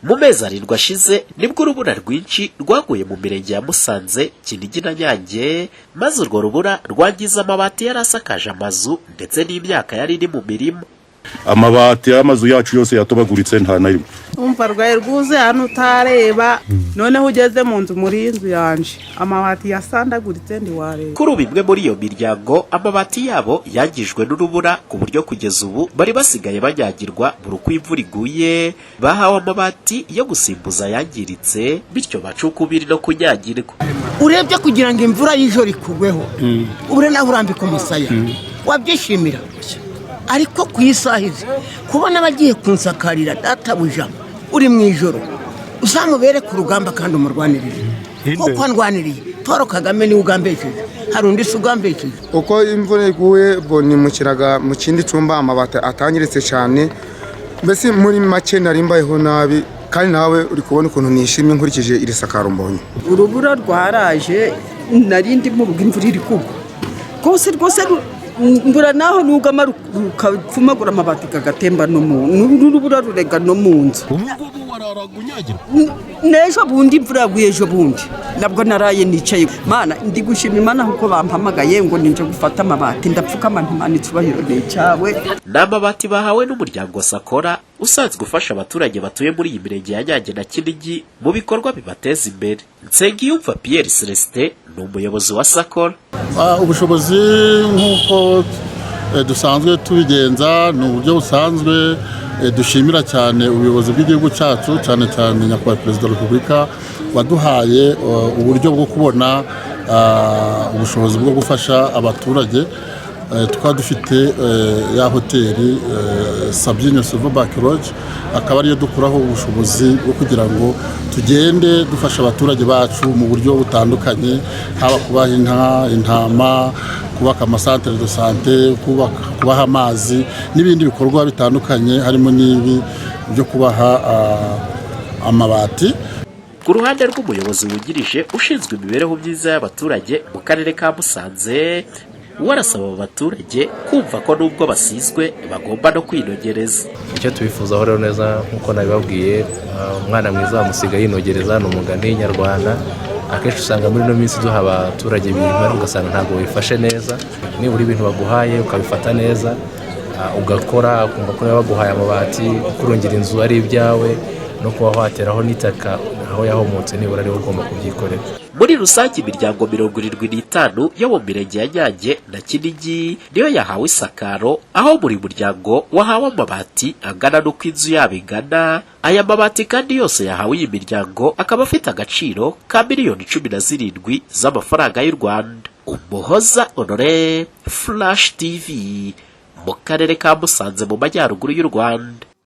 mu mezi arindwi ashize nibwo urubura rwinshi rwaguye mu mirenge ya Musanze, Kinigi na Nyange, maze urwo rubura rwangiza amabati yari asakaje amazu ndetse n'imyaka yari iri mu mirima. Amabati y'amazu yacu yose yatobaguritse nta na rimwe. Umva rwaye rwuze hano utareba, noneho ugeze mu nzu muri inzu yanje amabati yasandaguritse ndi wareba. Kuri bimwe muri iyo miryango amabati yabo yangijwe n'urubura ku buryo kugeza ubu bari basigaye banyagirwa buri uko imvura iguye, bahawe amabati yo gusimbuza yangiritse bityo bacukubiri no kunyagirwa. Urebye kugira ngo imvura y'ijoro ikugweho ubure naho urambika umusaya wabyishimira, ariko kwisahize kubona bagiye kunsakarira databuja uri mu ijoro uzamubere ku rugamba kandi umurwanirije kuko ndwaniriye Paul Kagame ni ugambesheje, hari undi sugambesheje. Uko imvura iguye bo ni mukiraga mu kindi cyumba amabati atangiritse cyane, mbese muri make narimbayeho nabi kandi nawe uri kubona ukuntu nishimye nkurikije iri sakaro mbonye. Urubura rwaraje narindi mu rugo imvura iri kugwa rwose mbura naho nugama rukapfumagura amabati kagatemba no n'urubura rurega no mu nzu. Nejo bundi imvura yaguye ejo bundi nabwo naraye nicaye, mana ndi gushima Imana kuko bampamagaye ngo ninje gufata amabati ndapfukama ntimana icubahiro n'icyawe. N'amabati bahawe n'umuryango Sakora usanzwe ufasha abaturage batuye muri iyi mirenge ya Nyange na Kinigi mu bikorwa bibateza imbere. Nsengiyumva Pierre Celestin ni umuyobozi wa Sakora. Ubushobozi nk'uko dusanzwe tubigenza ni uburyo busanzwe dushimira cyane ubuyobozi bw'igihugu cyacu, cyane cyane nyakubahwa Perezida wa Repubulika waduhaye uburyo bwo kubona ubushobozi bwo gufasha abaturage. Tukaba dufite ya hoteli Sabyinyo Silverback Lodge, akaba ariyo dukuraho ubushobozi bwo kugira ngo tugende dufasha abaturage bacu mu buryo butandukanye, haba kubaha inka, intama, kubaka amasantere de sante, kubaha amazi n'ibindi bikorwa bitandukanye, harimo n'ibi byo kubaha amabati. Ku ruhande rw'umuyobozi wungirije ushinzwe imibereho myiza y'abaturage mu karere ka Musanze, warasaba abaturage kumva ko nubwo basizwe bagomba no kwinogereza. Icyo tubifuzaho rero neza nkuko nabibabwiye, umwana mwiza bamusiga yinogereza ni umugani nyarwanda. Akenshi usanga muri no minsi duha abaturage ibintu ugasanga ntabwo bifashe neza. Nibura ibintu baguhaye ukabifata neza, ugakora ukumva ko baguhaye amabati, kurongera inzu ari ibyawe no kuba wateraho n'itaka aho yahomotse nibura ari ugomba kubyikorera. Muri rusange imiryango 75 yo mu mirenge ya Nyange na Kinigi niyo yahawe isakaro, aho buri muryango wahawe amabati angana n'uko inzu yabo ingana. Aya mabati kandi yose yahawe iyi miryango akaba afite agaciro ka miliyoni 17 z'amafaranga y'u Rwanda. Umuhoza Honore, Flash TV, mu karere ka Musanze mu majyaruguru y'u Rwanda.